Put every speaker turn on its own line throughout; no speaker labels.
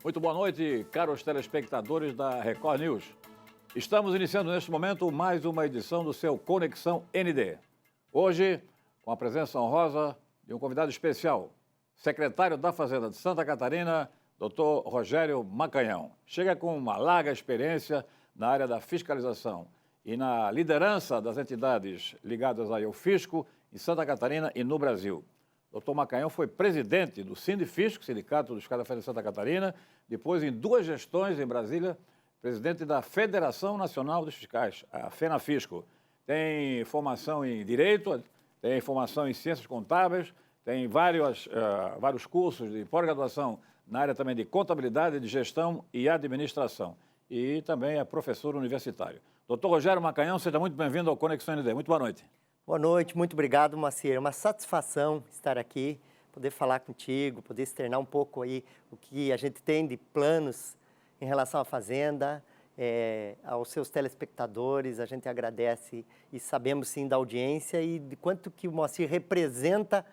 Muito boa noite, caros telespectadores da Record News. Estamos iniciando neste momento mais uma edição do seu Conexão ND. Hoje, com a presença honrosa de um convidado especial, secretário da Fazenda de Santa Catarina, Dr. Rogério Macanhão. Chega com uma larga experiência na área da fiscalização e na liderança das entidades ligadas ao fisco em Santa Catarina e no Brasil. Dr. Macanhão foi presidente do Sindifisco, Sindicato dos Fiscais da Fazenda de Santa Catarina, depois, em 2 gestões em Brasília, presidente da Federação Nacional dos Fiscais, a FENAFisco. Tem formação em Direito, tem formação em Ciências Contábeis, tem vários cursos de pós-graduação na área também de Contabilidade, de Gestão e Administração. E também é professor universitário. Dr. Rogério Macanhão, seja muito bem-vindo ao Conexão ND. Muito boa noite.
Boa noite, muito obrigado, Moacir. É uma satisfação estar aqui, poder falar contigo, poder externar um pouco aí o que a gente tem de planos em relação à Fazenda, aos seus telespectadores. A gente agradece e sabemos sim da audiência e de quanto que o Moacir representa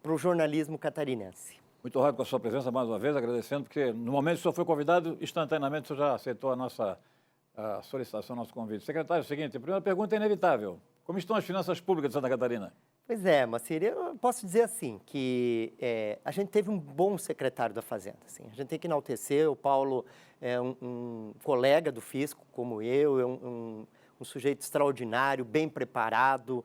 para o jornalismo catarinense.
Muito honrado com a sua presença mais uma vez, agradecendo, porque no momento que o senhor foi convidado, instantaneamente o senhor já aceitou a nossa solicitação, nosso convite. Secretário, é o seguinte, a primeira pergunta é inevitável. Como estão as finanças públicas de Santa Catarina?
Pois é, Moacir, eu posso dizer assim, que a gente teve um bom secretário da Fazenda. Assim. A gente tem que enaltecer, o Paulo é um colega do fisco, como eu, é um sujeito extraordinário, bem preparado,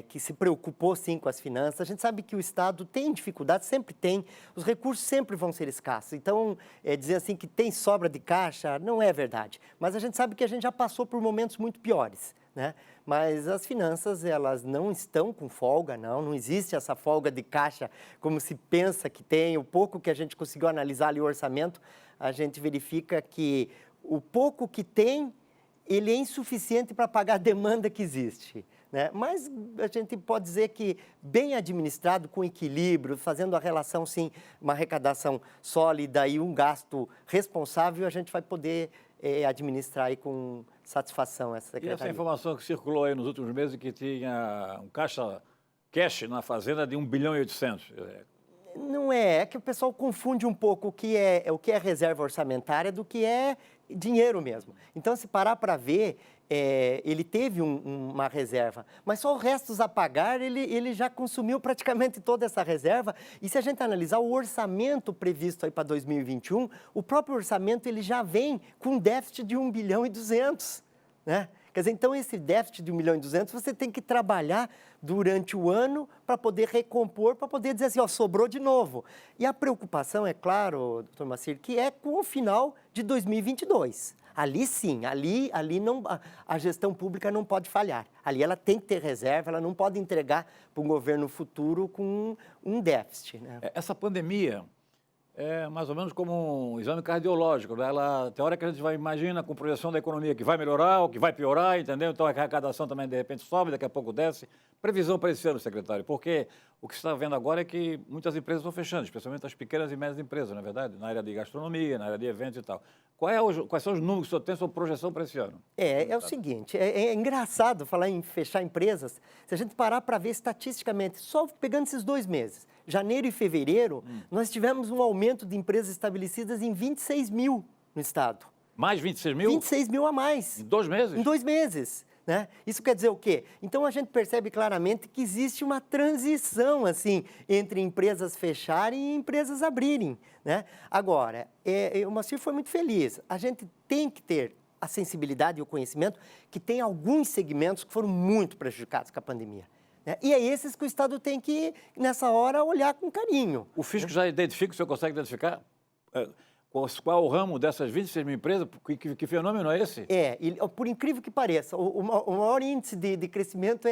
que se preocupou sim com as finanças. A gente sabe que o Estado tem dificuldade, sempre tem, os recursos sempre vão ser escassos. Então, dizer assim que tem sobra de caixa, não é verdade. Mas a gente sabe que a gente já passou por momentos muito piores, né? Mas as finanças, elas não estão com folga, não existe essa folga de caixa como se pensa que tem. O pouco que a gente conseguiu analisar ali o orçamento, a gente verifica que o pouco que tem, ele é insuficiente para pagar a demanda que existe, né? Mas a gente pode dizer que bem administrado, com equilíbrio, fazendo a relação, sim, uma arrecadação sólida e um gasto responsável, a gente vai poder administrar aí com satisfação essa secretaria.
E essa informação que circulou aí nos últimos meses que tinha um cash na Fazenda de 1 bilhão e 800.
Não é que o pessoal confunde um pouco o que é reserva orçamentária do que é dinheiro mesmo. Então, se parar para ver, ele teve uma reserva, mas só os restos a pagar, ele já consumiu praticamente toda essa reserva. E se a gente analisar o orçamento previsto aí para 2021, o próprio orçamento ele já vem com um déficit de 1 bilhão e 200, né? Quer dizer, então esse déficit de 1 milhão e 200 você tem que trabalhar durante o ano para poder recompor, para poder dizer assim, ó, sobrou de novo. E a preocupação, é claro, doutor Moacir, que é com o final de 2022. Ali sim, ali não, a gestão pública não pode falhar. Ali ela tem que ter reserva, ela não pode entregar para um governo futuro com um déficit, né?
Essa pandemia é mais ou menos como um exame cardiológico, né? Tem hora que a gente imagina com projeção da economia que vai melhorar ou que vai piorar, entendeu? Então a arrecadação também de repente sobe, daqui a pouco desce. Previsão para esse ano, secretário, porque o que você está vendo agora é que muitas empresas estão fechando, especialmente as pequenas e médias empresas, não é verdade? Na área de gastronomia, na área de eventos e tal. Quais são os números que o senhor tem sobre projeção para esse ano?
É o seguinte, é engraçado falar em fechar empresas, se a gente parar para ver estatisticamente, só pegando esses 2 meses, janeiro e fevereiro, nós tivemos um aumento de empresas estabelecidas em 26 mil no estado.
Mais 26 mil?
26 mil a mais.
Em 2 meses?
Em 2 meses. Né? Isso quer dizer o quê? Então, a gente percebe claramente que existe uma transição, assim, entre empresas fecharem e empresas abrirem, né? Agora, o Moacir foi muito feliz. A gente tem que ter a sensibilidade e o conhecimento que tem alguns segmentos que foram muito prejudicados com a pandemia, né? E é esses que o Estado tem que, nessa hora, olhar com carinho.
O fisco já identifica, o senhor consegue identificar? Qual é o ramo dessas 26 mil empresas? Que fenômeno é esse?
Por incrível que pareça, o maior índice de crescimento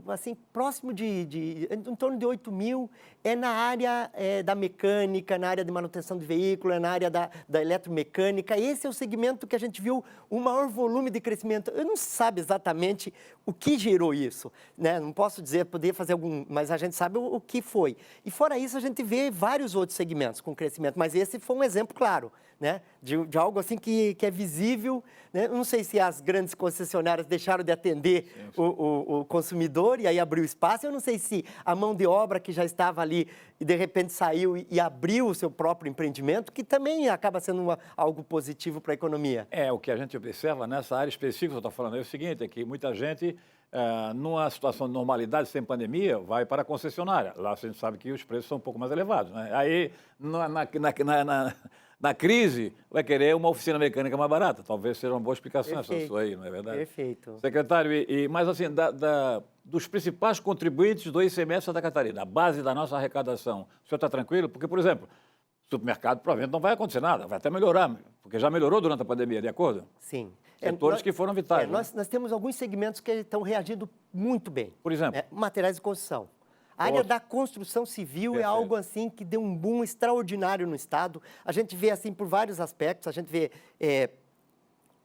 assim, próximo em torno de 8 mil, é na área da mecânica, na área de manutenção de veículo, é na área da eletromecânica. Esse é o segmento que a gente viu o maior volume de crescimento. Eu não sabe exatamente o que gerou isso, né? Não posso dizer, poder fazer mas a gente sabe o que foi. E fora isso, a gente vê vários outros segmentos com crescimento, mas esse foi um exemplo claro, né? De algo assim que é visível, né? Eu não sei se as grandes concessionárias deixaram de atender o consumidor e aí abriu espaço. Eu não sei se a mão de obra que já estava ali e de repente saiu e abriu o seu próprio empreendimento, que também acaba sendo algo positivo para a economia.
O que a gente observa nessa área específica que eu estou falando é o seguinte, é que muita gente, numa situação de normalidade, sem pandemia, vai para a concessionária. Lá a gente sabe que os preços são um pouco mais elevados, né? Aí, na crise, vai querer uma oficina mecânica mais barata. Talvez seja uma boa explicação essa sua aí, não é verdade?
Perfeito.
Secretário, mas assim, dos principais contribuintes do ICMS Santa Catarina, a base da nossa arrecadação, o senhor está tranquilo? Porque, por exemplo, supermercado provavelmente não vai acontecer nada, vai até melhorar, porque já melhorou durante a pandemia, de acordo?
Sim.
Setores que foram vitais.
Nós temos alguns segmentos que estão reagindo muito bem.
Por exemplo?
Materiais de construção. A área da construção civil é algo assim que deu um boom extraordinário no Estado. A gente vê assim por vários aspectos, a gente vê,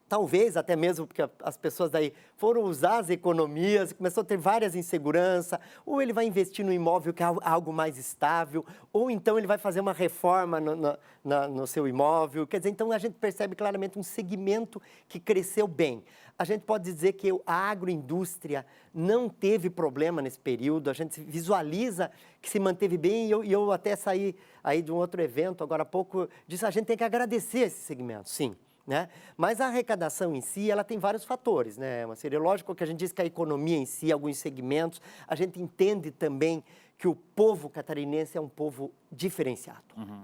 talvez até mesmo porque as pessoas daí foram usar as economias, começou a ter várias inseguranças, ou ele vai investir no imóvel que é algo mais estável, ou então ele vai fazer uma reforma no seu imóvel. Quer dizer, então a gente percebe claramente um segmento que cresceu bem. A gente pode dizer que a agroindústria não teve problema nesse período, a gente visualiza que se manteve bem, e eu até saí aí de um outro evento agora há pouco, disse a gente tem que agradecer esse segmento, sim. Né? Mas a arrecadação em si, ela tem vários fatores, né? Seria lógico que a gente diz que a economia em si, alguns segmentos, a gente entende também que o povo catarinense é um povo diferenciado.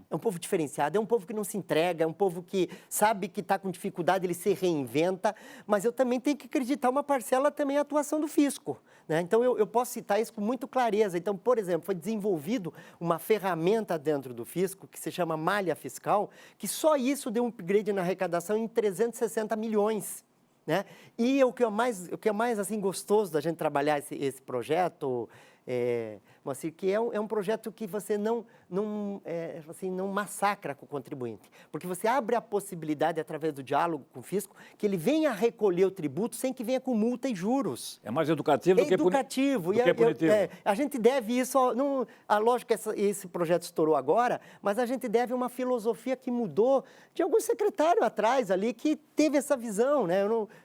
É um povo diferenciado, é um povo que não se entrega, é um povo que sabe que está com dificuldade, ele se reinventa, mas eu também tenho que acreditar uma parcela também a atuação do fisco, né? Então, eu posso citar isso com muita clareza. Então, por exemplo, foi desenvolvido uma ferramenta dentro do fisco que se chama malha fiscal, que só isso deu um upgrade na arrecadação em 360 milhões. Né? E o que é mais assim, gostoso da gente trabalhar esse projeto, Moacir, que é um projeto que você não massacra com o contribuinte, porque você abre a possibilidade, através do diálogo com o fisco, que ele venha recolher o tributo sem que venha com multa e juros.
É mais educativo do que
punitivo. A gente deve isso, lógico que esse projeto estourou agora, mas a gente deve uma filosofia que mudou de algum secretário atrás ali, que teve essa visão, né?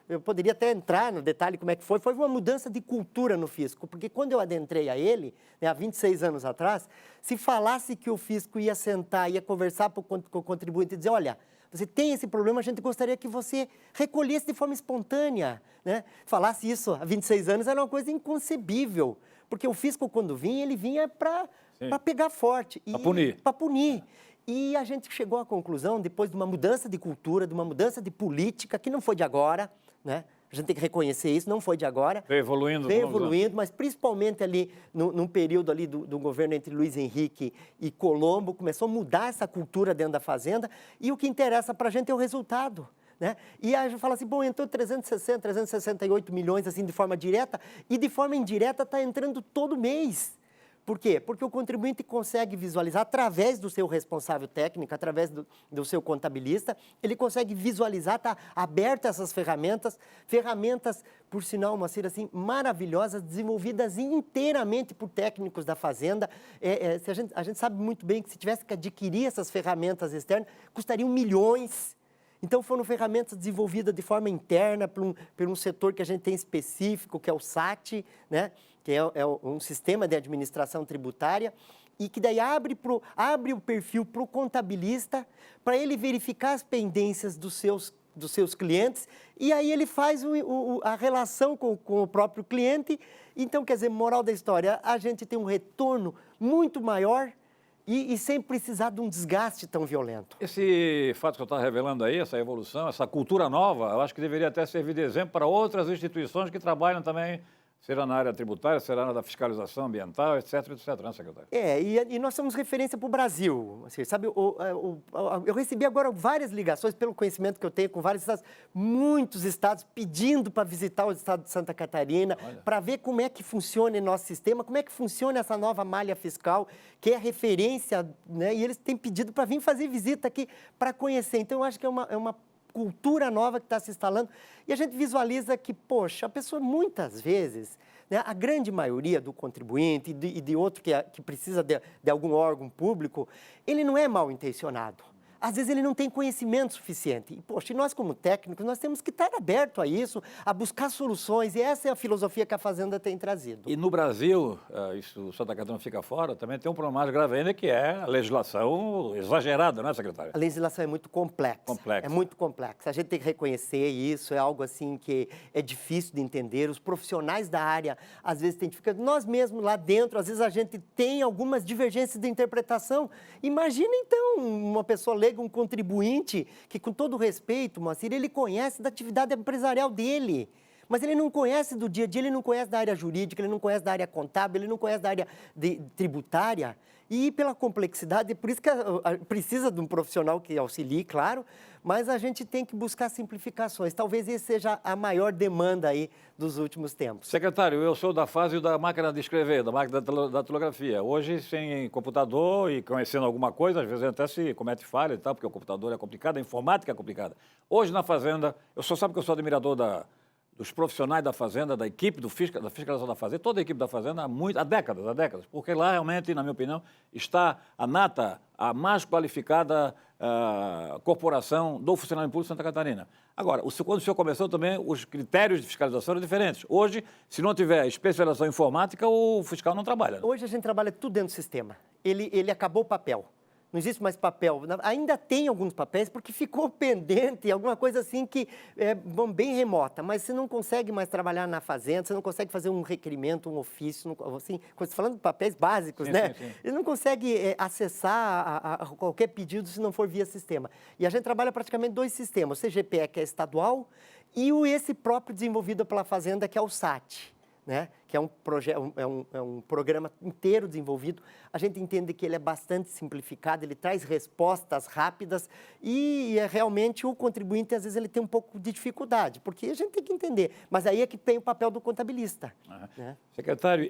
Eu poderia até entrar no detalhe como é que foi uma mudança de cultura no fisco, porque quando eu adentrei a ele, né, há 26 anos atrás, se falasse que o fisco ia sentar, ia conversar com o contribuinte e dizer, olha, você tem esse problema, a gente gostaria que você recolhesse de forma espontânea, né? Falasse isso há 26 anos era uma coisa inconcebível, porque o fisco, quando vinha, ele vinha para pegar forte. Para punir. E a gente chegou à conclusão, depois de uma mudança de cultura, de uma mudança de política, que não foi de agora, né? A gente tem que reconhecer isso, não foi de agora.
Veio evoluindo.
Veio evoluindo, mas principalmente ali, num período ali do governo entre Luiz Henrique e Colombo, começou a mudar essa cultura dentro da fazenda, e o que interessa para a gente é o resultado. Né? E a gente fala assim, bom, entrou 368 milhões assim, de forma direta, e de forma indireta está entrando todo mês. Por quê? Porque o contribuinte consegue visualizar, através do seu responsável técnico, através do seu contabilista, ele consegue visualizar, está aberta essas ferramentas, por sinal, Moacir, assim, maravilhosas, desenvolvidas inteiramente por técnicos da fazenda. A gente sabe muito bem que se tivesse que adquirir essas ferramentas externas, custariam milhões. Então, foram ferramentas desenvolvidas de forma interna por um setor que a gente tem específico, que é o SAT, né? Que é um sistema de administração tributária, e que daí abre o perfil para o contabilista, para ele verificar as pendências dos seus clientes, e aí ele faz a relação com o próprio cliente. Então, quer dizer, moral da história, a gente tem um retorno muito maior e sem precisar de um desgaste tão violento.
Esse fato que eu estava revelando aí, essa evolução, essa cultura nova, eu acho que deveria até servir de exemplo para outras instituições que trabalham também, será na área tributária, será na área da fiscalização ambiental, etc, né, secretário?
E nós somos referência para o Brasil. Assim, sabe, eu recebi agora várias ligações, pelo conhecimento que eu tenho com vários estados, muitos estados pedindo para visitar o estado de Santa Catarina, para ver como é que funciona o nosso sistema, como é que funciona essa nova malha fiscal, que é referência, né? E eles têm pedido para vir fazer visita aqui, para conhecer. Então, eu acho que é uma cultura nova que está se instalando, e a gente visualiza que, poxa, a pessoa muitas vezes, né, a grande maioria do contribuinte e de outro que precisa de algum órgão público, ele não é mal intencionado. às vezes ele não tem conhecimento suficiente. E, poxa, e nós como técnicos, nós temos que estar aberto a isso, a buscar soluções, e essa é a filosofia que a Fazenda tem trazido.
E no Brasil, isso Santa Catarina fica fora, também tem um problema mais grave ainda, que é a legislação exagerada, não é, secretário?
A legislação é muito complexa.
Complexa.
É muito complexa. A gente tem que reconhecer isso, é algo assim que é difícil de entender. Os profissionais da área, às vezes, têm dificuldade. Nós mesmos, lá dentro, às vezes a gente tem algumas divergências de interpretação. Imagina, então, uma pessoa leiga, um contribuinte, que, com todo respeito, Moacir, ele conhece da atividade empresarial dele. Mas ele não conhece do dia a dia, ele não conhece da área jurídica, ele não conhece da área contábil, ele não conhece da área tributária. E pela complexidade, por isso que precisa de um profissional que auxilie, claro, mas a gente tem que buscar simplificações. Talvez essa seja a maior demanda aí dos últimos tempos.
Secretário, eu sou da fase da máquina de escrever, da máquina da datilografia. Hoje, sem computador e conhecendo alguma coisa, às vezes até se comete falha e tal, porque o computador é complicado, a informática é complicada. Hoje, na Fazenda, sabe que eu sou admirador dos profissionais da Fazenda, da equipe da fiscalização da Fazenda, toda a equipe da Fazenda há décadas, porque lá realmente, na minha opinião, está a nata, a mais qualificada corporação do funcionário público de Santa Catarina. Agora, quando o senhor começou também, os critérios de fiscalização eram diferentes. Hoje, se não tiver especialização informática, o fiscal não trabalha.
Hoje a gente trabalha tudo dentro do sistema. Ele acabou o papel. Não existe mais papel. Ainda tem alguns papéis porque ficou pendente, alguma coisa assim que é bem remota, mas você não consegue mais trabalhar na fazenda, você não consegue fazer um requerimento, um ofício, assim, falando de papéis básicos, né?
Sim.
Ele não consegue acessar a qualquer pedido se não for via sistema. E a gente trabalha praticamente dois sistemas, o CGPE, que é estadual, e esse próprio desenvolvido pela Fazenda, que é o SAT. Né? Que é um programa inteiro desenvolvido. A gente entende que ele é bastante simplificado, ele traz respostas rápidas e realmente o contribuinte, às vezes, ele tem um pouco de dificuldade, porque a gente tem que entender. Mas aí é que tem o papel do contabilista. Né?
Secretário,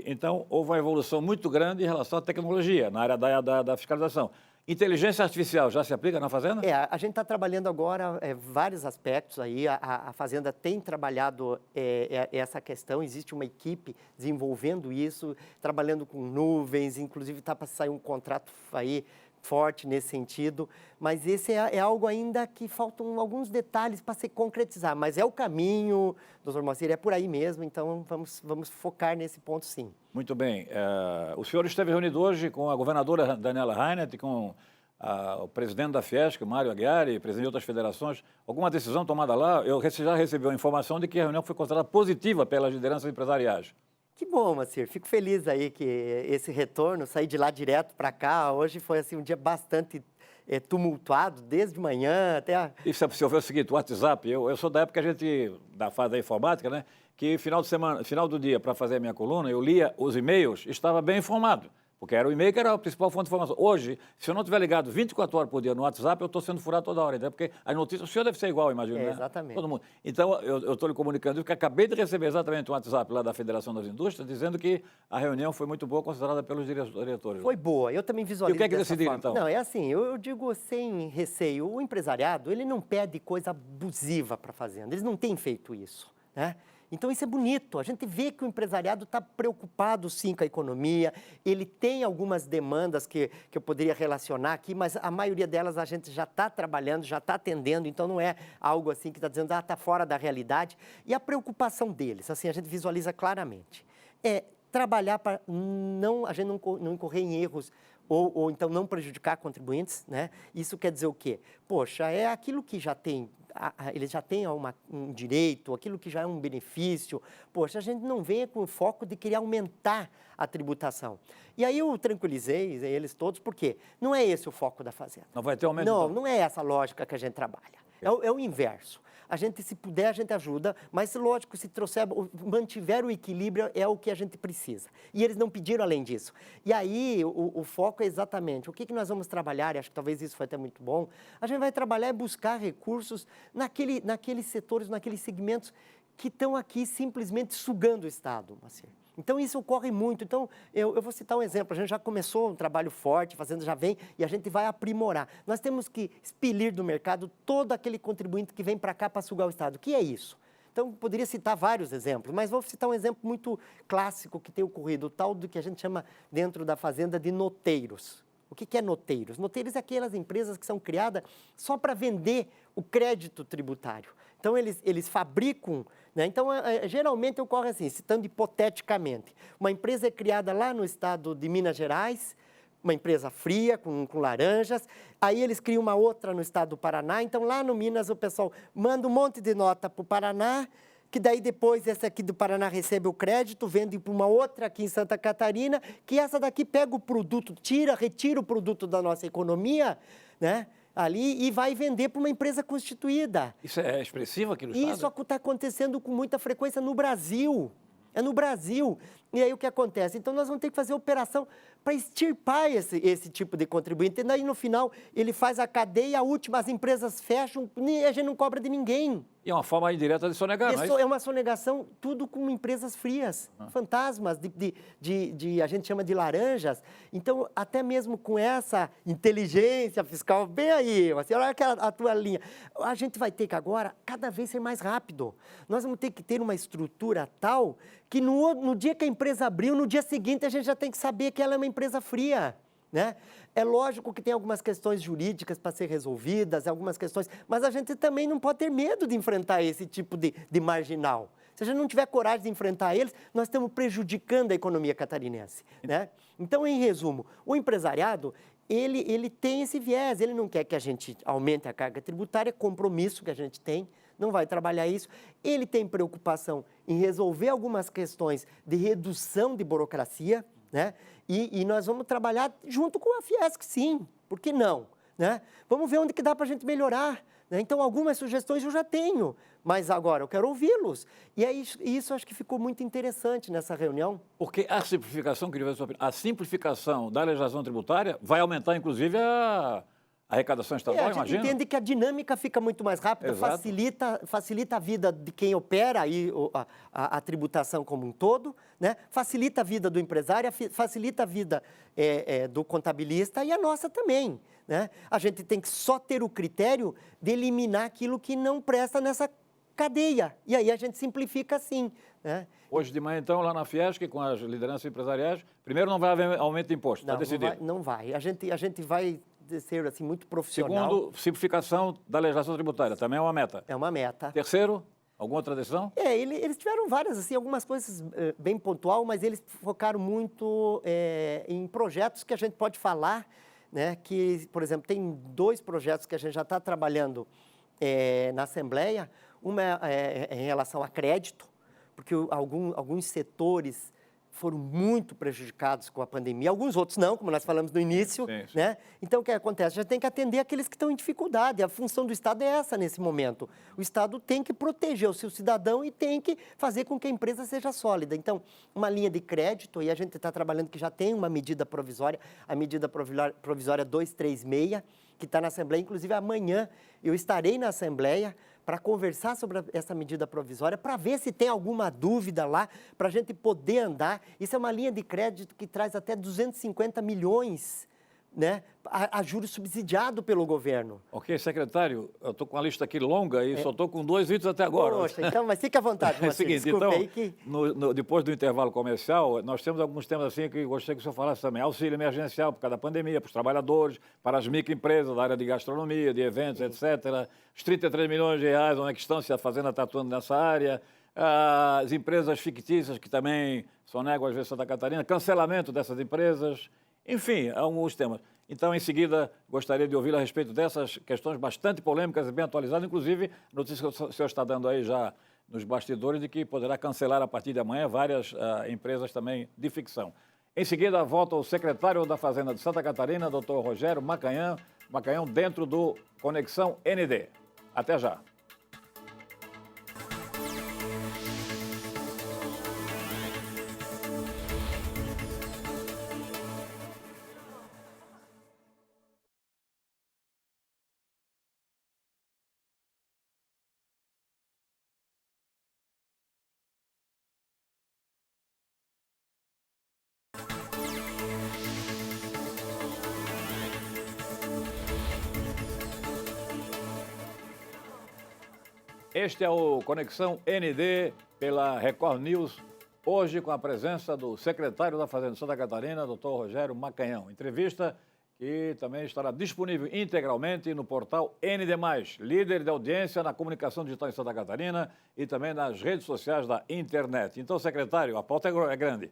então houve uma evolução muito grande em relação à tecnologia na área da fiscalização. Inteligência artificial já se aplica na Fazenda?
A gente está trabalhando agora vários aspectos aí. A Fazenda tem trabalhado essa questão. Existe uma equipe desenvolvendo isso, trabalhando com nuvens, inclusive está para sair um contrato aí forte nesse sentido, mas esse é algo ainda que faltam alguns detalhes para se concretizar, mas é o caminho, doutor Moacir, é por aí mesmo, então vamos focar nesse ponto sim.
Muito bem. O senhor esteve reunido hoje com a governadora Daniela Reinert, com o presidente da Fiesc, Mário Aguiar, e presidente de outras federações. Alguma decisão tomada lá? Eu já recebi a informação de que a reunião foi considerada positiva pelas lideranças empresariais.
Que bom, Moacir. Fico feliz aí que esse retorno, sair de lá direto para cá, hoje foi assim, um dia bastante tumultuado, desde manhã até...
E você ouviu o seguinte, o WhatsApp, eu sou da época que a gente, da fase da informática, né, que final do dia, para fazer a minha coluna, eu lia os e-mails, estava bem informado. Porque era o e-mail que era a principal fonte de informação. Hoje, se eu não estiver ligado 24 horas por dia no WhatsApp, eu estou sendo furado toda hora. Então, porque as notícias, o senhor deve ser igual, imagino, né?
Exatamente.
Todo mundo. Então, eu estou lhe comunicando isso, que acabei de receber exatamente um WhatsApp lá da Federação das Indústrias, dizendo que a reunião foi muito boa, considerada pelos diretores.
Foi boa, eu também visualizo.
E o que é que
dessa
decidiram,
forma.
então?
Não, é assim, eu digo sem receio, o empresariado, ele não pede coisa abusiva para a fazenda, eles não têm feito isso, né? Então, isso é bonito. A gente vê que o empresariado está preocupado, sim, com a economia. Ele tem algumas demandas que eu poderia relacionar aqui, mas a maioria delas a gente já está trabalhando, já está atendendo. Então, não é algo assim que está dizendo, está fora da realidade. E a preocupação deles, assim, a gente visualiza claramente. É trabalhar para a gente não incorrer em erros ou então não prejudicar contribuintes, né? Isso quer dizer o quê? Poxa, é aquilo que já tem... eles já têm um direito, aquilo que já é um benefício. Poxa, a gente não venha com o foco de querer aumentar a tributação. E aí eu tranquilizei eles todos, porque não é esse o foco da Fazenda.
Não vai ter aumento?
Não, não é essa lógica que a gente trabalha. É o inverso. A gente, se puder, a gente ajuda, mas, lógico, se mantiver o equilíbrio, é o que a gente precisa. E eles não pediram além disso. E aí, o foco é exatamente o que nós vamos trabalhar, e acho que talvez isso foi até muito bom, a gente vai trabalhar e buscar recursos naqueles setores, naqueles segmentos que estão aqui simplesmente sugando o Estado, Moacir. Então, isso ocorre muito. Então, eu vou citar um exemplo. A gente já começou um trabalho forte, Fazenda já vem, e a gente vai aprimorar. Nós temos que expelir do mercado todo aquele contribuinte que vem para cá para sugar o Estado. O que é isso? Então, poderia citar vários exemplos, mas vou citar um exemplo muito clássico que tem ocorrido, o tal do que a gente chama dentro da Fazenda de noteiros. O que é noteiros? Noteiros é aquelas empresas que são criadas só para vender o crédito tributário. Então, eles fabricam, né? Então, geralmente ocorre assim, citando hipoteticamente, uma empresa é criada lá no estado de Minas Gerais, uma empresa fria, com laranjas, aí eles criam uma outra no estado do Paraná, então lá no Minas o pessoal manda um monte de nota para o Paraná, que daí depois essa aqui do Paraná recebe o crédito, vende para uma outra aqui em Santa Catarina, que essa daqui pega o produto, retira o produto da nossa economia, né? Ali e vai vender para uma empresa constituída.
Isso é expressivo aqui no estado?
Isso está acontecendo com muita frequência no Brasil. É no Brasil. E aí o que acontece? Então nós vamos ter que fazer operação para extirpar esse tipo de contribuinte. E daí no final ele faz a cadeia, a última, as empresas fecham e a gente não cobra de ninguém.
E é uma forma indireta de sonegar, não é isso?
É uma sonegação, tudo com empresas frias, fantasmas, a gente chama de laranjas. Então, até mesmo com essa inteligência fiscal, bem aí, assim, olha a tua linha, a gente vai ter que agora cada vez ser mais rápido. Nós vamos ter que ter uma estrutura tal que no dia que a empresa abriu, no dia seguinte a gente já tem que saber que ela é uma empresa fria. Né? É lógico que tem algumas questões jurídicas para ser resolvidas, algumas questões, mas a gente também não pode ter medo de enfrentar esse tipo de marginal. Se a gente não tiver coragem de enfrentar eles, nós estamos prejudicando a economia catarinense. Né? Então, em resumo, o empresariado, ele tem esse viés, ele não quer que a gente aumente a carga tributária, é compromisso que a gente tem, não vai trabalhar isso. Ele tem preocupação em resolver algumas questões de redução de burocracia, né? E nós vamos trabalhar junto com a Fiesc, sim. Por que não? Né? Vamos ver onde que dá para a gente melhorar. Né? Então, algumas sugestões eu já tenho, mas agora eu quero ouvi-los. E isso acho que ficou muito interessante nessa reunião.
Porque a simplificação, queria ver a sua opinião, a simplificação da legislação tributária vai aumentar, inclusive, a arrecadação estadual, imagina?
A gente entende que a dinâmica fica muito mais rápida, facilita a vida de quem opera aí a tributação como um todo, né? Facilita a vida do empresário, facilita a vida do contabilista e a nossa também. Né? A gente tem que só ter o critério de eliminar aquilo que não presta nessa cadeia. E aí a gente simplifica assim. Né?
Hoje de manhã, então, lá na Fiesc, com as lideranças empresariais, primeiro não vai haver aumento de imposto, está decidido?
Não vai. A gente vai ser assim, muito profissional.
Segundo, simplificação da legislação tributária, também é uma meta.
É uma meta.
Terceiro, alguma outra decisão?
Eles tiveram várias, assim, algumas coisas bem pontual, mas eles focaram muito em projetos que a gente pode falar, né? Que, por exemplo, tem 2 projetos que a gente já está trabalhando na Assembleia. Uma é em relação a crédito, porque alguns setores foram muito prejudicados com a pandemia, alguns outros não, como nós falamos no início.
Sim, sim.
Né? Então, o que acontece? A gente tem que atender aqueles que estão em dificuldade. A função do Estado é essa nesse momento. O Estado tem que proteger o seu cidadão e tem que fazer com que a empresa seja sólida. Então, uma linha de crédito, e a gente está trabalhando que já tem uma medida provisória, a medida provisória 236, que está na Assembleia. Inclusive, amanhã eu estarei na Assembleia para conversar sobre essa medida provisória, para ver se tem alguma dúvida lá, para a gente poder andar. Isso é uma linha de crédito que traz até 250 milhões, né, a juros subsidiado pelo governo.
Ok, secretário, eu estou com a lista aqui longa e só estou com 2 itens até agora.
Poxa, então, mas fique à vontade,
É o seguinte,
desculpe
então,
aí que...
depois do intervalo comercial, nós temos alguns temas assim que gostaria que o senhor falasse também. Auxílio emergencial por causa da pandemia, para os trabalhadores, para as microempresas da área de gastronomia, de eventos, etc. Os 33 milhões de reais, onde é que estão, se a Fazenda está atuando nessa área. As empresas fictícias que também sonegam às vezes Santa Catarina, cancelamento dessas empresas, enfim, alguns temas. Então, em seguida, gostaria de ouvi-lo a respeito dessas questões bastante polêmicas e bem atualizadas, inclusive, notícia que o senhor está dando aí já nos bastidores de que poderá cancelar a partir de amanhã várias empresas também de ficção. Em seguida, volta o secretário da Fazenda de Santa Catarina, doutor Rogério Macanhão, dentro do Conexão ND. Até já. Este é o Conexão ND pela Record News, hoje com a presença do secretário da Fazenda de Santa Catarina, doutor Rogério Macanhão. Entrevista que também estará disponível integralmente no portal ND+, líder de audiência na comunicação digital em Santa Catarina e também nas redes sociais da internet. Então, secretário, a pauta é grande.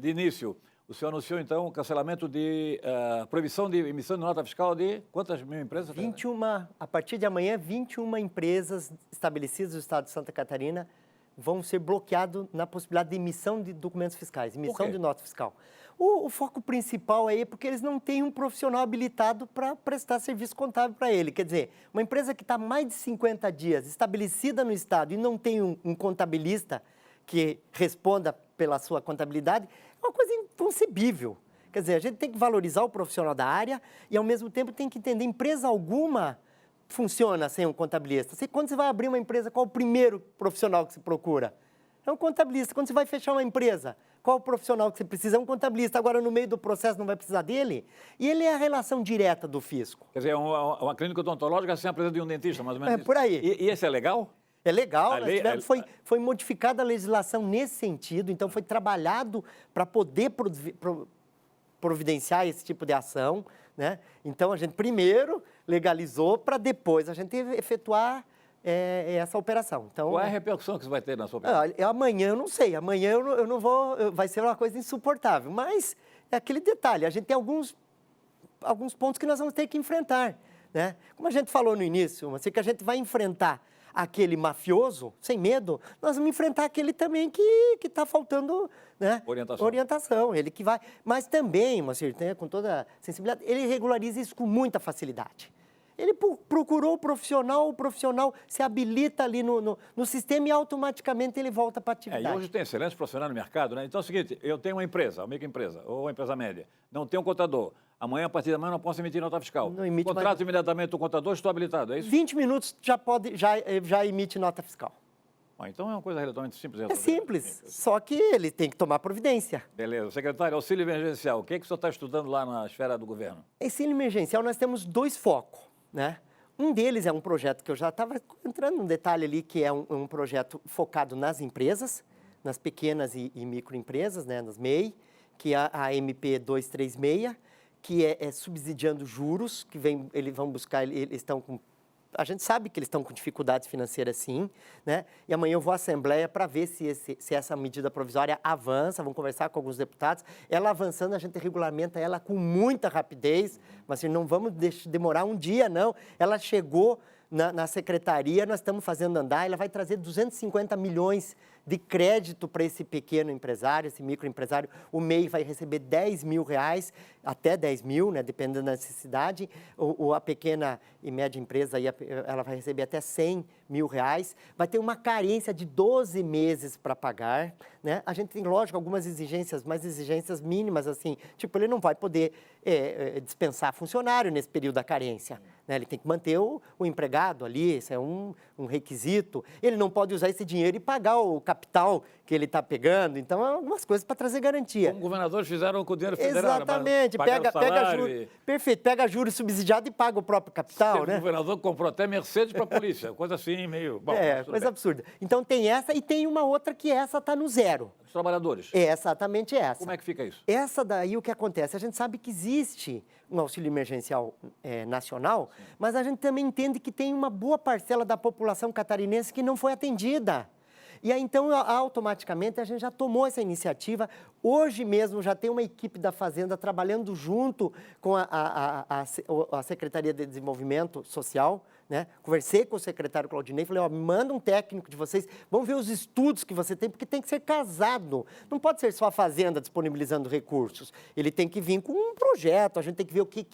De início, o senhor anunciou, então, o cancelamento de proibição de emissão de nota fiscal de quantas mil empresas?
21, a partir de amanhã, 21 empresas estabelecidas no estado de Santa Catarina vão ser bloqueadas na possibilidade de emissão de documentos fiscais, emissão de nota fiscal. O foco principal aí é porque eles não têm um profissional habilitado para prestar serviço contábil para ele. Quer dizer, uma empresa que está mais de 50 dias estabelecida no estado e não tem um contabilista que responda pela sua contabilidade, é uma coisa inconcebível. Quer dizer, a gente tem que valorizar o profissional da área e, ao mesmo tempo, tem que entender, empresa alguma funciona sem um contabilista. Quando você vai abrir uma empresa, qual o primeiro profissional que se procura? É um contabilista. Quando você vai fechar uma empresa, qual o profissional que você precisa? É um contabilista. Agora, no meio do processo, não vai precisar dele? E ele é a relação direta do fisco.
Quer dizer, uma clínica odontológica sem a presença de um dentista, mais ou menos.
É, por aí.
E esse é legal?
É legal, foi modificada a legislação nesse sentido, então foi trabalhado para poder providenciar esse tipo de ação, né? Então, a gente primeiro legalizou para depois a gente efetuar essa operação. Então,
qual é a repercussão que isso vai ter na sua operação?
Amanhã eu não sei, amanhã eu não vou, vai ser uma coisa insuportável, mas é aquele detalhe, a gente tem alguns pontos que nós vamos ter que enfrentar, né? Como a gente falou no início, assim, que a gente vai enfrentar aquele mafioso, sem medo, nós vamos enfrentar aquele também que está faltando, né, orientação. Ele que vai, mas também, Moacir, com toda a sensibilidade, ele regulariza isso com muita facilidade. Ele procurou o profissional se habilita ali no sistema e automaticamente ele volta para a atividade.
E hoje tem excelentes profissionais no mercado, né? Então é o seguinte, eu tenho uma empresa, uma microempresa, ou uma empresa média, não tenho um contador. Amanhã, a partir da manhã, não posso emitir nota fiscal. Contrato imediatamente o contador, estou habilitado, é isso?
20 minutos já emite nota fiscal.
Então é uma coisa relativamente simples.
É simples, só que ele tem que tomar providência.
Beleza. Secretário, auxílio emergencial, o que o senhor está estudando lá na esfera do governo?
Auxílio emergencial, nós temos 2 focos, né? Um deles é um projeto que eu já estava entrando num detalhe ali, que é um projeto focado nas empresas, nas pequenas e microempresas, né, nas MEI, que é a MP 236, que é subsidiando juros, que eles vão buscar, eles estão com... A gente sabe que eles estão com dificuldades financeiras, sim, né? E amanhã eu vou à Assembleia para ver se essa medida provisória avança, vamos conversar com alguns deputados. Ela avançando, a gente regulamenta ela com muita rapidez, mas assim, não vamos demorar um dia, não. Ela chegou na secretaria, nós estamos fazendo andar, ela vai trazer 250 milhões de crédito para esse pequeno empresário, esse microempresário. O MEI vai receber R$10 mil, até 10 mil, né, dependendo da necessidade. A pequena e média empresa, ela vai receber até R$100 mil. Vai ter uma carência de 12 meses para pagar, né? A gente tem, lógico, algumas exigências, mas exigências mínimas, assim, tipo, ele não vai poder dispensar funcionário nesse período da carência, né? Ele tem que manter o empregado ali, isso é um requisito. Ele não pode usar esse dinheiro e pagar o capital que ele está pegando. Então, é algumas coisas para trazer garantia.
Como governadores fizeram com o dinheiro federal.
Exatamente. Pega juros. Perfeito. Pega juros subsidiados e paga o próprio capital, né?
O governador comprou até Mercedes para a polícia. Coisa assim, meio... Bom,
coisa absurda. Então, tem essa e tem uma outra que essa está no zero.
Os trabalhadores.
É exatamente essa.
Como é que fica isso?
Essa daí, o que acontece? A gente sabe que existe um auxílio emergencial nacional, mas a gente também entende que tem uma boa parcela da população catarinense que não foi atendida. E aí, então, automaticamente, a gente já tomou essa iniciativa. Hoje mesmo já tem uma equipe da Fazenda trabalhando junto com a Secretaria de Desenvolvimento Social, né? Conversei com o secretário Claudinei, falei, me manda um técnico de vocês, vamos ver os estudos que você tem, porque tem que ser casado. Não pode ser só a Fazenda disponibilizando recursos. Ele tem que vir com um projeto, a gente tem que ver o que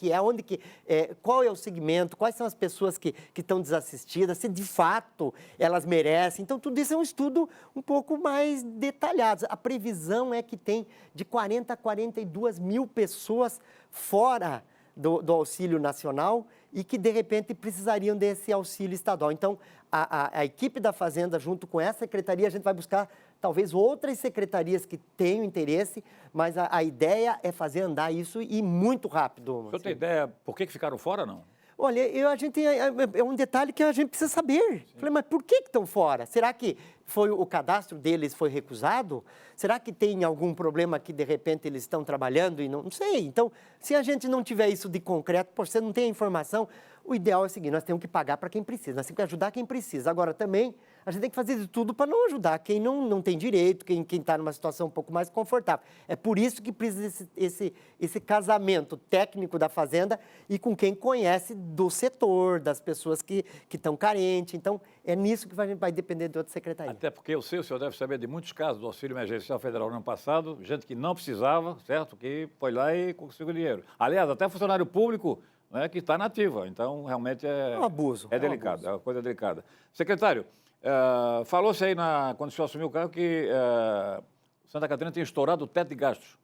é, qual é o segmento, quais são as pessoas que estão desassistidas, se de fato elas merecem. Então, tudo isso é um estudo um pouco mais detalhado. A previsão é que tem de 40 a 42 mil pessoas fora do auxílio nacional e que, de repente, precisariam desse auxílio estadual. Então, a equipe da Fazenda, junto com essa secretaria, a gente vai buscar, talvez, outras secretarias que tenham interesse, mas a ideia é fazer andar isso e muito rápido.
O senhor tem ideia por que ficaram fora, não?
Olha, a gente é um detalhe que a gente precisa saber. Falei, mas por que estão fora? Será que o cadastro deles foi recusado? Será que tem algum problema que, de repente, eles estão trabalhando e não sei. Então, se a gente não tiver isso de concreto, você não tem a informação, o ideal é o seguinte, nós temos que pagar para quem precisa, nós temos que ajudar quem precisa. Agora, também, a gente tem que fazer de tudo para não ajudar quem não tem direito, quem está numa situação um pouco mais confortável. É por isso que precisa esse casamento técnico da Fazenda e com quem conhece do setor, das pessoas que estão carentes. Então, é nisso que a gente vai depender de outra secretaria.
Até porque eu sei, o senhor deve saber de muitos casos do auxílio emergencial federal no ano passado, gente que não precisava, certo? Que foi lá e conseguiu dinheiro. Aliás, até funcionário público, né, que está na ativa. Então, realmente é
um abuso.
É delicado, é uma coisa delicada. Secretário, falou-se aí, quando o senhor assumiu o cargo, que Santa Catarina tem estourado o teto de gastos.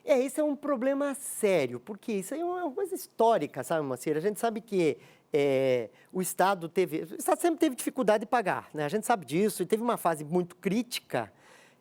Isso é um problema sério, porque isso aí é uma coisa histórica, sabe, Macieira? A gente sabe que o Estado sempre teve dificuldade de pagar, né? A gente sabe disso, e teve uma fase muito crítica,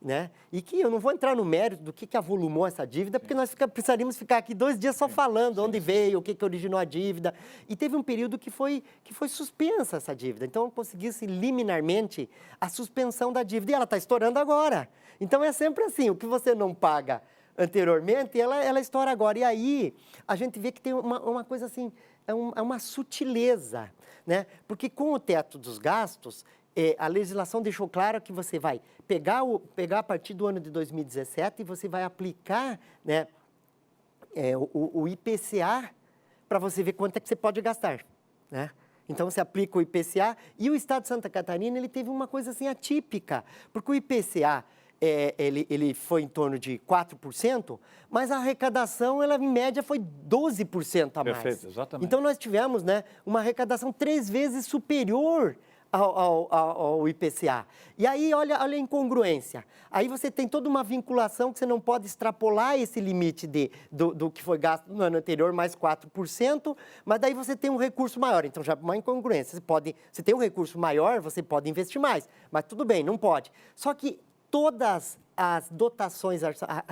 né? E que eu não vou entrar no mérito do que avolumou essa dívida, porque nós precisaríamos ficar aqui 2 dias só falando onde veio, o que originou a dívida. E teve um período que foi suspensa essa dívida. Então, conseguisse liminarmente a suspensão da dívida. E ela está estourando agora. Então, é sempre assim, o que você não paga anteriormente, ela estoura agora. E aí, a gente vê que tem uma coisa assim, é uma sutileza, né? Porque com o teto dos gastos, a legislação deixou claro que você vai pegar a partir do ano de 2017 e você vai aplicar, né, o IPCA para você ver quanto é que você pode gastar, né? Então, você aplica o IPCA e o Estado de Santa Catarina ele teve uma coisa assim atípica, porque o IPCA ele foi em torno de 4%, mas a arrecadação, ela em média, foi 12% a mais.
Perfeito, exatamente.
Então, nós tivemos, né, uma arrecadação 3 vezes superior ao IPCA. E aí, olha a incongruência. Aí você tem toda uma vinculação que você não pode extrapolar esse limite do que foi gasto no ano anterior, mais 4%, mas daí você tem um recurso maior. Então, já é uma incongruência. Você tem um recurso maior, você pode investir mais, mas tudo bem, não pode. Só que todas as dotações,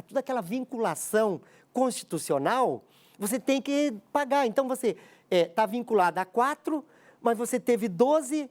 toda aquela vinculação constitucional, você tem que pagar. Então, você está vinculado a 4, mas você teve 12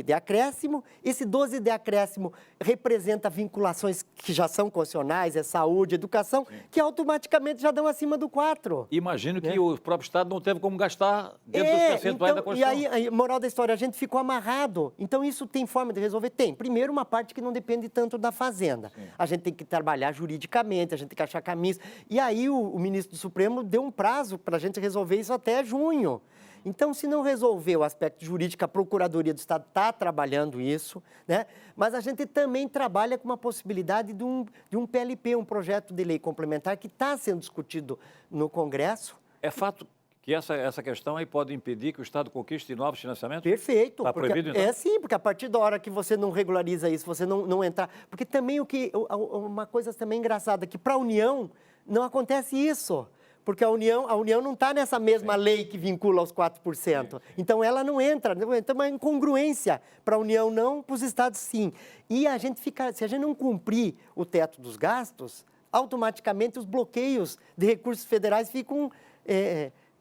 de acréscimo. Esse 12 de acréscimo representa vinculações que já são constitucionais, saúde, educação, sim, que automaticamente já dão acima do 4.
Imagino que o próprio Estado não teve como gastar dentro dos percentuais da Constituição.
E aí, moral da história, a gente ficou amarrado. Então, isso tem forma de resolver? Tem. Primeiro, uma parte que não depende tanto da Fazenda. Sim. A gente tem que trabalhar juridicamente, a gente tem que achar caminhos. E aí, o ministro do Supremo deu um prazo para a gente resolver isso até junho. Então, se não resolver o aspecto jurídico, a Procuradoria do Estado está trabalhando isso, né? Mas a gente também trabalha com uma possibilidade de um PLP, um projeto de lei complementar, que está sendo discutido no Congresso.
É fato que essa questão aí pode impedir que o Estado conquiste novos financiamentos?
Perfeito.
Está proibido, então?
Sim, porque a partir da hora que você não regulariza isso, você não entrar... Porque também uma coisa também engraçada, que para a União não acontece isso. Porque a União não está nessa mesma, sim, lei que vincula aos 4%. Sim. Então, ela não entra. Então, é uma incongruência. Para a União, não, para os estados, sim. E se a gente não cumprir o teto dos gastos, automaticamente os bloqueios de recursos federais ficam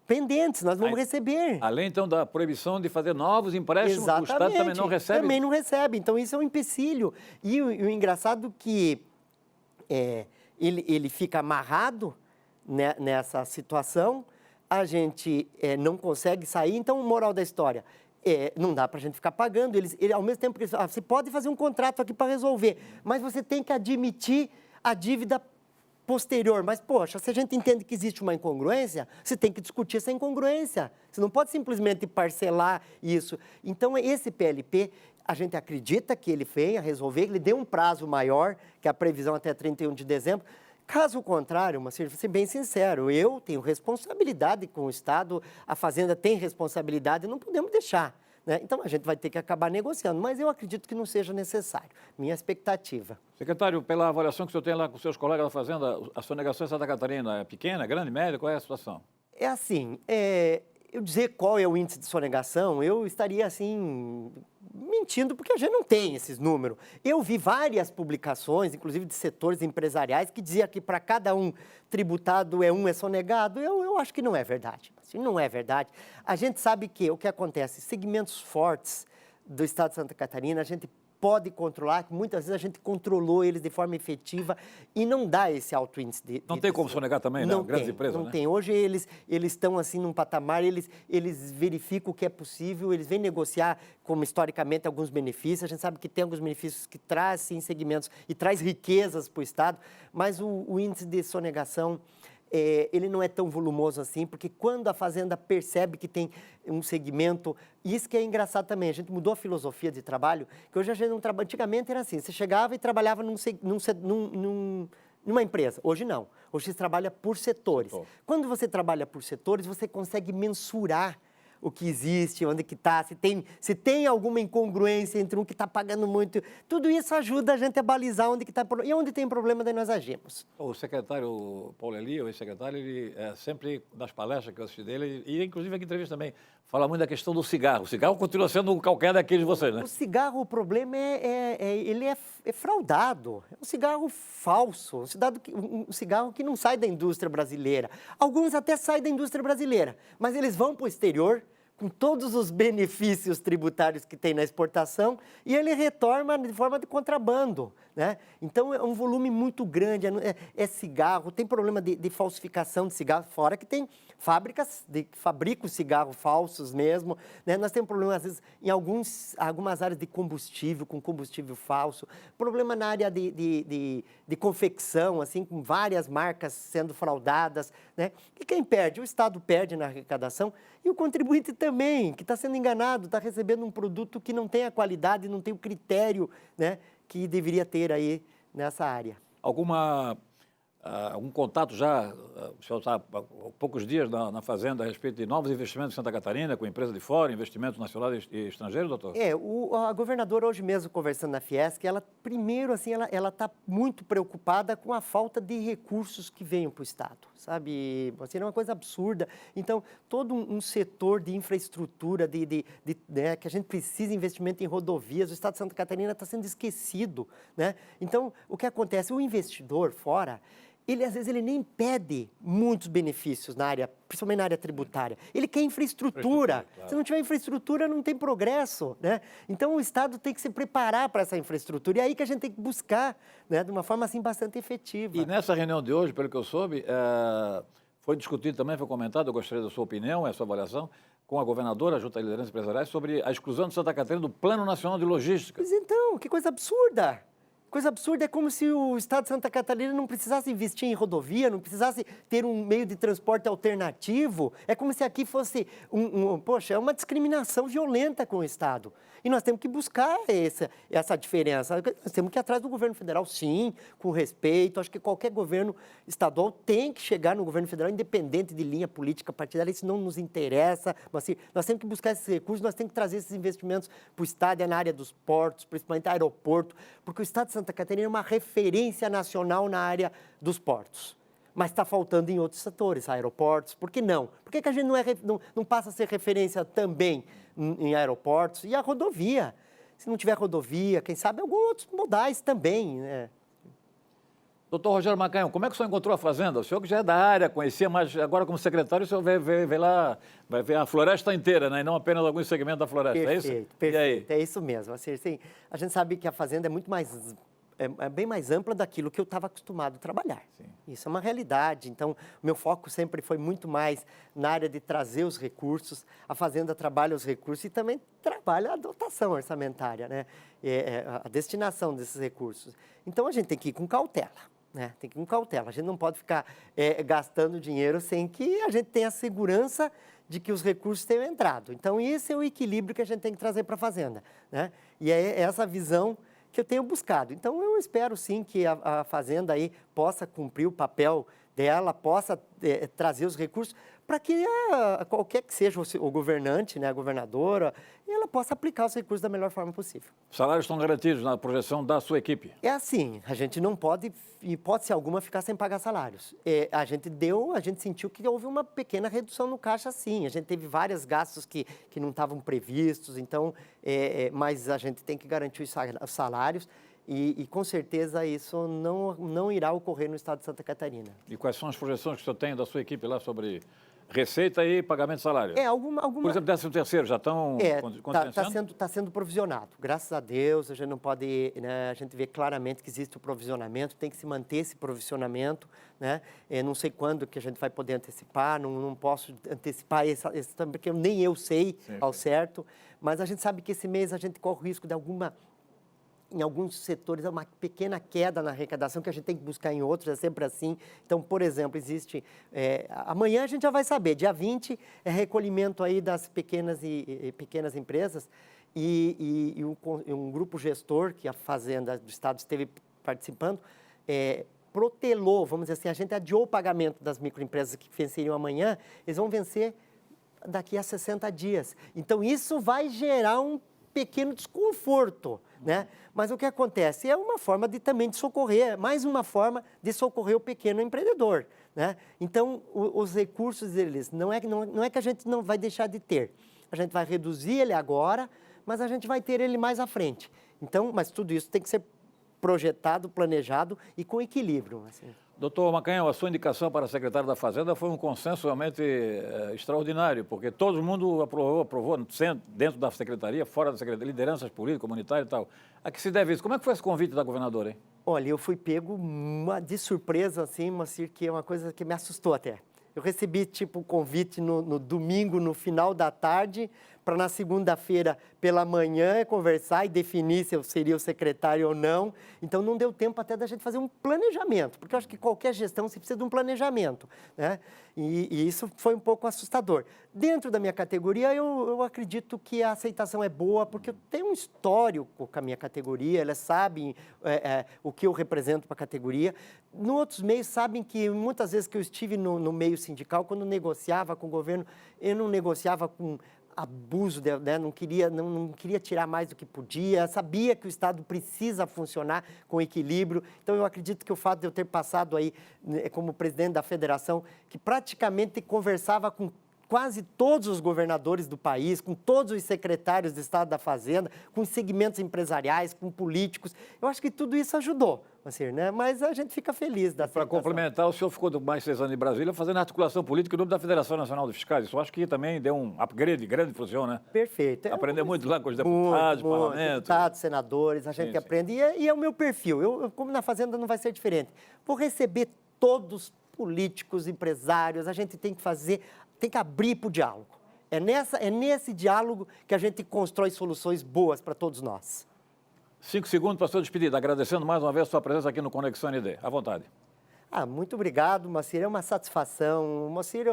pendentes, nós vamos receber.
Além, então, da proibição de fazer novos empréstimos, exatamente, o Estado também não recebe?
Também não recebe. Então, isso é um empecilho. E o engraçado que ele fica amarrado nessa situação, a gente não consegue sair. Então, moral da história, não dá para a gente ficar pagando. Ao mesmo tempo que você pode fazer um contrato aqui para resolver, mas você tem que admitir a dívida posterior. Mas, poxa, se a gente entende que existe uma incongruência, você tem que discutir essa incongruência. Você não pode simplesmente parcelar isso. Então, esse PLP, a gente acredita que ele venha resolver, ele dê um prazo maior, que é a previsão até 31 de dezembro. Caso contrário, Macieira, vou ser bem sincero, eu tenho responsabilidade com o Estado, a Fazenda tem responsabilidade, não podemos deixar, né? Então, a gente vai ter que acabar negociando, mas eu acredito que não seja necessário. Minha expectativa.
Secretário, pela avaliação que o senhor tem lá com seus colegas da Fazenda, a sonegação em Santa Catarina é pequena, grande, média? Qual é a situação?
É assim, eu dizer qual é o índice de sonegação, eu estaria assim... mentindo, porque a gente não tem esses números. Eu vi várias publicações, inclusive de setores empresariais, que dizia que para cada um tributado um é sonegado. Eu acho que não é verdade. Assim, não é verdade. A gente sabe que o que acontece, segmentos fortes do Estado de Santa Catarina, a gente pode controlar, que muitas vezes a gente controlou eles de forma efetiva e não dá esse alto índice de...
Não tem como sonegar também, né? Grandes empresas,
não
né?
tem. Hoje eles estão assim num patamar, eles verificam o que é possível, eles vêm negociar, como historicamente, alguns benefícios. A gente sabe que tem alguns benefícios que trazem segmentos e traz riquezas para o Estado, mas o índice de sonegação... ele não é tão volumoso assim, porque quando a fazenda percebe que tem um segmento, e isso que é engraçado também, a gente mudou a filosofia de trabalho, que hoje a gente não trabalha, antigamente era assim, você chegava e trabalhava numa empresa, hoje não, hoje você trabalha por setores. Quando você trabalha por setores, você consegue mensurar o que existe, onde que está, se tem alguma incongruência entre um que está pagando muito. Tudo isso ajuda a gente a balizar onde que está. E onde tem problema, daí nós agimos.
O secretário Paulo Eli, o ex-secretário, ele sempre, nas palestras que eu assisti dele, e inclusive aqui em entrevista também, fala muito da questão do cigarro. O cigarro continua sendo um qualquer daqueles de vocês, né?
O cigarro, o problema ele é fraudado. É um cigarro falso, um cigarro que não sai da indústria brasileira. Alguns até saem da indústria brasileira, mas eles vão para o exterior, com todos os benefícios tributários que tem na exportação, e ele retorna de forma de contrabando, né? Então, é um volume muito grande, é cigarro, tem problema de falsificação de cigarro, fora que tem fábricas que fabricam cigarros falsos mesmo, né? Nós temos problema, às vezes, em algumas áreas de combustível, com combustível falso, problema na área de confecção, assim, com várias marcas sendo fraudadas, né? E quem perde? O Estado perde na arrecadação, e o contribuinte também, que está sendo enganado, está recebendo um produto que não tem a qualidade, não tem o critério, né, que deveria ter aí nessa área.
Algum contato já, o senhor está há poucos dias na Fazenda a respeito de novos investimentos em Santa Catarina, com empresas de fora, investimentos nacionais e estrangeiros, doutor?
A governadora hoje mesmo, conversando na Fiesc, ela primeiro, assim, ela está muito preocupada com a falta de recursos que venham para o Estado, sabe? Assim, é uma coisa absurda. Então, todo um setor de infraestrutura, né, que a gente precisa de investimento em rodovias, o Estado de Santa Catarina está sendo esquecido, né? Então, o que acontece? O investidor fora... às vezes, ele nem pede muitos benefícios na área, principalmente na área tributária. Ele quer infraestrutura. Claro. Se não tiver infraestrutura, não tem progresso, né? Então, o Estado tem que se preparar para essa infraestrutura. E é aí que a gente tem que buscar, né, de uma forma, assim, bastante efetiva.
E nessa reunião de hoje, pelo que eu soube, foi discutido também, foi comentado, eu gostaria da sua opinião, a sua avaliação, com a governadora, junto à liderança empresariais, sobre a exclusão de Santa Catarina do Plano Nacional de Logística.
Pois então, que coisa absurda! Coisa absurda, é como se o Estado de Santa Catarina não precisasse investir em rodovia, não precisasse ter um meio de transporte alternativo. É como se aqui fosse poxa, é uma discriminação violenta com o Estado. E nós temos que buscar essa diferença. Nós temos que ir atrás do governo federal, sim, com respeito. Acho que qualquer governo estadual tem que chegar no governo federal, independente de linha política partidária. Isso não nos interessa. Mas, assim, nós temos que buscar esses recursos, nós temos que trazer esses investimentos para o Estado, na área dos portos, principalmente aeroporto, porque o Estado de Santa Catarina é uma referência nacional na área dos portos. Mas está faltando em outros setores, aeroportos. Por que não? Por que a gente não passa a ser referência também em aeroportos? E a rodovia. Se não tiver rodovia, quem sabe alguns outros modais também, né?
Doutor Rogério Macanhão, como é que o senhor encontrou a Fazenda? O senhor que já é da área, conhecia, mas agora como secretário o senhor vê lá, vai ver a floresta inteira, né? E não apenas alguns segmentos da floresta,
perfeito,
é isso?
Perfeito, é isso mesmo. Assim, a gente sabe que a Fazenda é muito mais... É bem mais ampla daquilo que eu estava acostumado a trabalhar. Sim. Isso é uma realidade. Então, o meu foco sempre foi muito mais na área de trazer os recursos. A Fazenda trabalha os recursos e também trabalha a dotação orçamentária, né? A destinação desses recursos. Então, a gente tem que ir com cautela, né? Tem que ir com cautela. A gente não pode ficar gastando dinheiro sem que a gente tenha a segurança de que os recursos tenham entrado. Então, esse é o equilíbrio que a gente tem que trazer para a Fazenda, né? E é essa visão que eu tenho buscado. Então, eu espero, sim, que a Fazenda aí possa cumprir o papel dela, possa trazer os recursos para que qualquer que seja o governante, né, a governadora, ela possa aplicar os recursos da melhor forma possível.
Os salários estão garantidos na projeção da sua equipe?
É assim, a gente não pode, em hipótese alguma, ficar sem pagar salários. A gente sentiu que houve uma pequena redução no caixa, sim. A gente teve vários gastos que não estavam previstos, então, mas a gente tem que garantir os salários. E com certeza isso não irá ocorrer no estado de Santa Catarina.
E quais são as projeções que o senhor tem da sua equipe lá sobre Receita e pagamento de salário.
Alguma...
Por exemplo, 13º, já estão contingenciando?
Tá sendo provisionado. Graças a Deus, a gente não pode, né, a gente vê claramente que existe o provisionamento, tem que se manter esse provisionamento, né? Não sei quando que a gente vai poder antecipar, não posso antecipar esse porque nem eu sei ao certo, mas a gente sabe que esse mês a gente corre o risco de em alguns setores, uma pequena queda na arrecadação que a gente tem que buscar em outros, é sempre assim. Então, por exemplo, existe... amanhã a gente já vai saber, dia 20 é recolhimento aí das pequenas empresas e um grupo gestor, que a Fazenda do Estado esteve participando, protelou, vamos dizer assim, a gente adiou o pagamento das microempresas que venceriam amanhã, eles vão vencer daqui a 60 dias. Então, isso vai gerar um pequeno desconforto, né? Mas o que acontece? É uma forma também de socorrer, mais uma forma de socorrer o pequeno empreendedor, né? Então, os recursos deles, não é que a gente não vai deixar de ter, a gente vai reduzir ele agora, mas a gente vai ter ele mais à frente. Então, mas tudo isso tem que ser projetado, planejado e com equilíbrio, assim.
Doutor Macanhão, a sua indicação para secretário da Fazenda foi um consenso realmente extraordinário, porque todo mundo aprovou dentro da secretaria, fora da secretaria, lideranças políticas, comunitárias e tal. A que se deve isso? Como é que foi esse convite da governadora, hein?
Olha, eu fui pego de surpresa, assim, Moacir, que é uma coisa que me assustou até. Eu recebi, tipo, o convite no domingo, no final da tarde, para na segunda-feira, pela manhã, conversar e definir se eu seria o secretário ou não. Então, não deu tempo até da gente fazer um planejamento, porque eu acho que qualquer gestão você precisa de um planejamento, né? E isso foi um pouco assustador. Dentro da minha categoria, eu acredito que a aceitação é boa, porque eu tenho um histórico com a minha categoria, elas sabem o que eu represento para a categoria. No outros meios, sabem que muitas vezes que eu estive no meio sindical, quando negociava com o governo, eu não negociava com abuso, né? não queria tirar mais do que podia, sabia que o Estado precisa funcionar com equilíbrio. Então, eu acredito que o fato de eu ter passado aí como presidente da federação, que praticamente conversava com quase todos os governadores do país, com todos os secretários do Estado da Fazenda, com segmentos empresariais, com políticos, eu acho que tudo isso ajudou, assim, né? Mas a gente fica feliz da aceitação.
Para complementar, o senhor ficou mais 6 anos em Brasília fazendo articulação política em nome da Federação Nacional dos Fiscais. Isso eu acho que também deu um upgrade grande para o senhor, né?
Perfeito.
Aprendeu muito lá com os deputados, parlamento.
Deputados, senadores, a gente aprende. E é o meu perfil. Eu, como na Fazenda, não vai ser diferente. Vou receber todos políticos, empresários, a gente tem que abrir para o diálogo. É nesse diálogo que a gente constrói soluções boas para todos nós.
5 segundos para a sua despedida, agradecendo mais uma vez a sua presença aqui no Conexão ND. À vontade.
Muito obrigado, Moacir. É uma satisfação. Moacir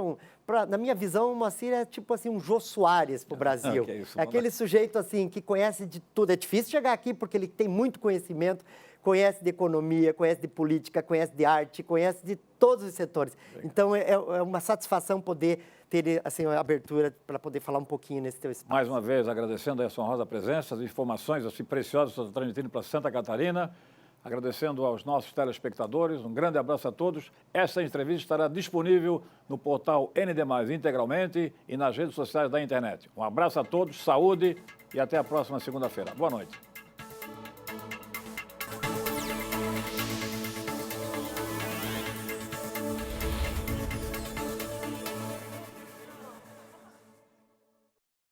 na minha visão, o Moacir é tipo assim um Jô Soares para o Brasil. É aquele sujeito assim que conhece de tudo. É difícil chegar aqui porque ele tem muito conhecimento, conhece de economia, conhece de política, conhece de arte, conhece de todos os setores. Então, é uma satisfação poder ter assim, a abertura para poder falar um pouquinho nesse teu espaço.
Mais uma vez, agradecendo a sua honrosa presença, as informações assim preciosas que você está transmitindo para Santa Catarina, agradecendo aos nossos telespectadores, um grande abraço a todos. Essa entrevista estará disponível no portal ND+, integralmente e nas redes sociais da internet. Um abraço a todos, saúde e até a próxima segunda-feira. Boa noite.